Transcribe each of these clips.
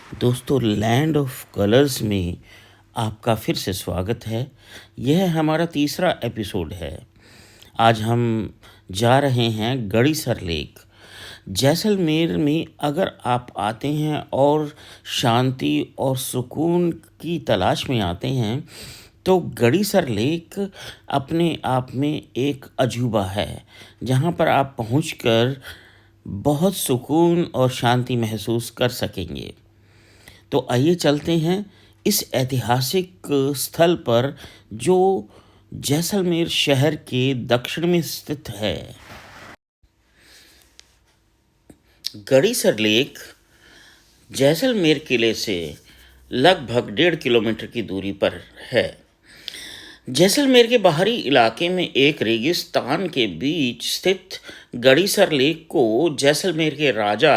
दोस्तों, land of colours में आपका फिर से स्वागत है। यह हमारा तीसरा एपिसोड है। आज हम जा रहे हैं गड़ीसर लेक। जैसलमेर में अगर आप आते हैं और शांति और सुकून की तलाश में आते हैं तो गड़ीसर लेक अपने आप में एक अजूबा है, जहाँ पर आप पहुँचकर बहुत सुकून और शांति महसूस कर सकेंगे। तो आइए चलते हैं इस ऐतिहासिक स्थल पर, जो जैसलमेर शहर के दक्षिण में स्थित है। गड़ीसर लेक जैसलमेर किले से लगभग 1.5 किलोमीटर की दूरी पर है। जैसलमेर के बाहरी इलाके में एक रेगिस्तान के बीच स्थित गड़ीसर लेक को जैसलमेर के राजा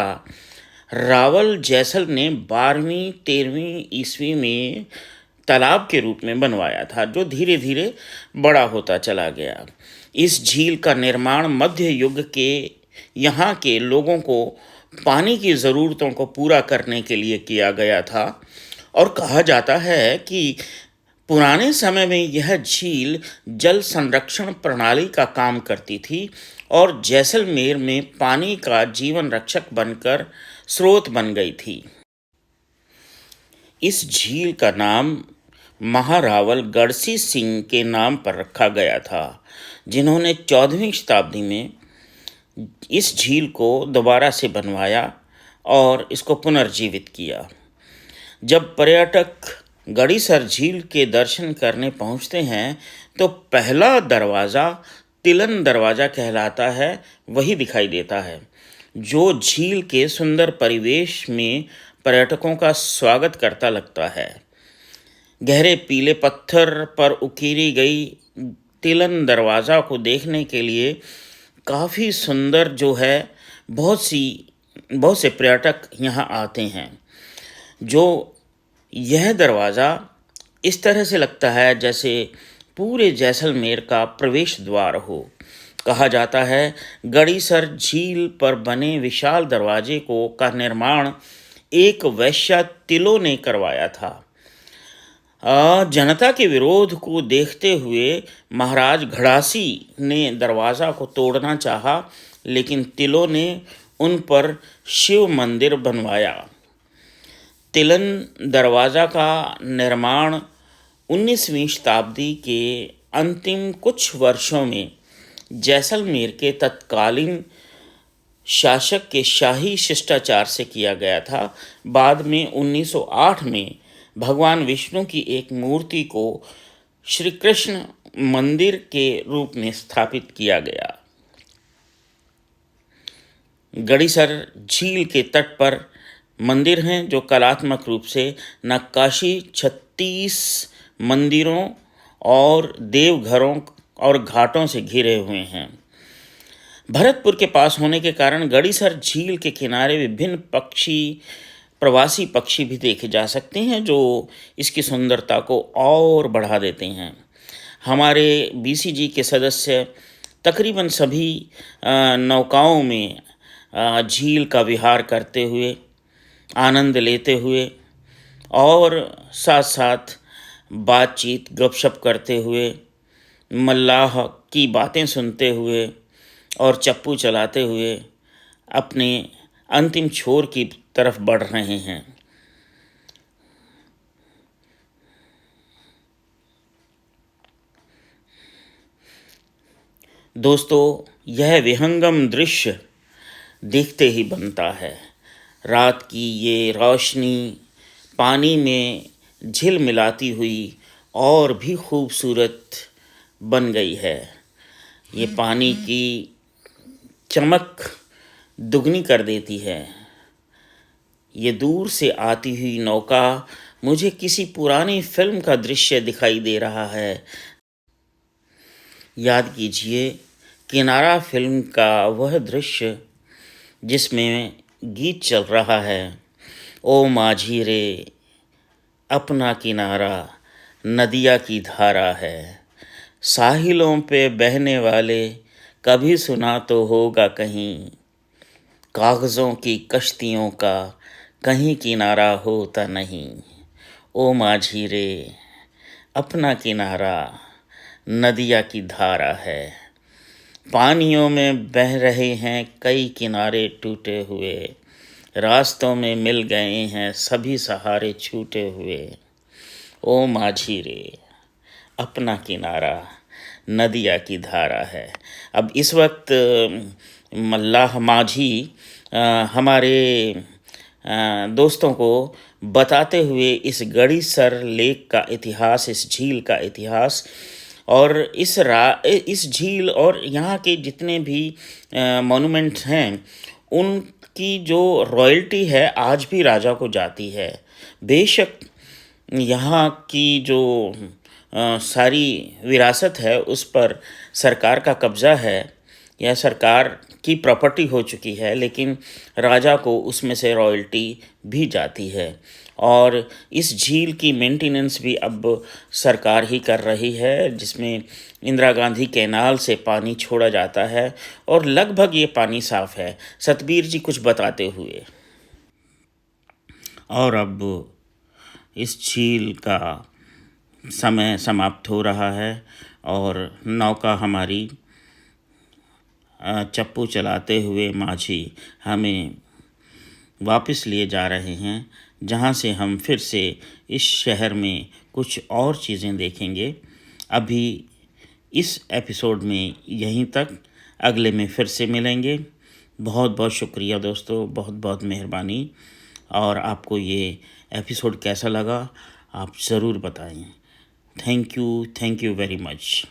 रावल जैसल ने 12वीं-13वीं ईस्वी में तालाब के रूप में बनवाया था, जो धीरे धीरे बड़ा होता चला गया। इस झील का निर्माण मध्य युग के यहाँ के लोगों को पानी की ज़रूरतों को पूरा करने के लिए किया गया था, और कहा जाता है कि पुराने समय में यह झील जल संरक्षण प्रणाली का काम करती थी और जैसलमेर में पानी का जीवन रक्षक बनकर स्रोत बन गई थी। इस झील का नाम महारावल गढ़सी सिंह के नाम पर रखा गया था, जिन्होंने 14वीं शताब्दी में इस झील को दोबारा से बनवाया और इसको पुनर्जीवित किया। जब पर्यटक गड़ीसर झील के दर्शन करने पहुंचते हैं तो पहला दरवाज़ा तिलन दरवाज़ा कहलाता है, वही दिखाई देता है, जो झील के सुंदर परिवेश में पर्यटकों का स्वागत करता लगता है। गहरे पीले पत्थर पर उकेरी गई तिलन दरवाज़ा को देखने के लिए काफ़ी सुंदर जो है, बहुत से पर्यटक यहाँ आते हैं। जो यह दरवाज़ा इस तरह से लगता है जैसे पूरे जैसलमेर का प्रवेश द्वार हो। कहा जाता है गड़ीसर झील पर बने विशाल दरवाजे का निर्माण एक वैश्या तिलो ने करवाया था। जनता के विरोध को देखते हुए महाराज घड़ासी ने दरवाज़ा को तोड़ना चाहा, लेकिन तिलो ने उन पर शिव मंदिर बनवाया। तिलन दरवाज़ा का निर्माण 19वीं शताब्दी के अंतिम कुछ वर्षों में जैसलमेर के तत्कालीन शासक के शाही शिष्टाचार से किया गया था। बाद में 1908 में भगवान विष्णु की एक मूर्ति को श्री कृष्ण मंदिर के रूप में स्थापित किया गया। गड़ीसर झील के तट पर मंदिर हैं जो कलात्मक रूप से नक्काशी 36 मंदिरों और देवघरों और घाटों से घिरे हुए हैं। भरतपुर के पास होने के कारण गड़ीसर झील के किनारे विभिन्न प्रवासी पक्षी भी देखे जा सकते हैं, जो इसकी सुंदरता को और बढ़ा देते हैं। हमारे बीसीजी के सदस्य तकरीबन सभी नौकाओं में झील का विहार करते हुए, आनंद लेते हुए और साथ साथ बातचीत गपशप करते हुए, मल्लाह की बातें सुनते हुए और चप्पू चलाते हुए अपने अंतिम छोर की तरफ बढ़ रहे हैं। दोस्तों, यह विहंगम दृश्य देखते ही बनता है। रात की ये रोशनी पानी में झिलमिलाती हुई और भी खूबसूरत बन गई है। ये पानी की चमक दुगनी कर देती है। ये दूर से आती हुई नौका मुझे किसी पुरानी फिल्म का दृश्य दिखाई दे रहा है। याद कीजिए किनारा फिल्म का वह दृश्य जिसमें गीत चल रहा है, ओ माझी रे अपना किनारा नदिया की धारा है, साहिलों पे बहने वाले कभी सुना तो होगा कहीं, कागज़ों की कश्तियों का कहीं किनारा होता नहीं। ओ माझी रे, अपना किनारा नदिया की धारा है। पानियों में बह रहे हैं कई किनारे टूटे हुए, रास्तों में मिल गए हैं सभी सहारे छूटे हुए। ओ माझी रे, अपना किनारा नदिया की धारा है। अब इस वक्त मल्लाह माझी हमारे दोस्तों को बताते हुए इस गड़ीसर लेक का इतिहास, इस झील का इतिहास और इस झील और यहाँ के जितने भी मॉन्यूमेंट्स हैं, उनकी जो रॉयल्टी है आज भी राजा को जाती है। बेशक यहाँ की जो सारी विरासत है उस पर सरकार का कब्ज़ा है या सरकार की प्रॉपर्टी हो चुकी है, लेकिन राजा को उसमें से रॉयल्टी भी जाती है। और इस झील की मेंटेनेंस भी अब सरकार ही कर रही है, जिसमें इंदिरा गांधी कैनाल से पानी छोड़ा जाता है और लगभग ये पानी साफ़ है। सतबीर जी कुछ बताते हुए। और अब इस झील का समय समाप्त हो रहा है और नौका हमारी चप्पू चलाते हुए माझी हमें वापस लिए जा रहे हैं, जहां से हम फिर से इस शहर में कुछ और चीज़ें देखेंगे। अभी इस एपिसोड में यहीं तक, अगले में फिर से मिलेंगे। बहुत बहुत शुक्रिया दोस्तों, बहुत बहुत मेहरबानी। और आपको ये एपिसोड कैसा लगा आप ज़रूर बताएं। Thank you very much.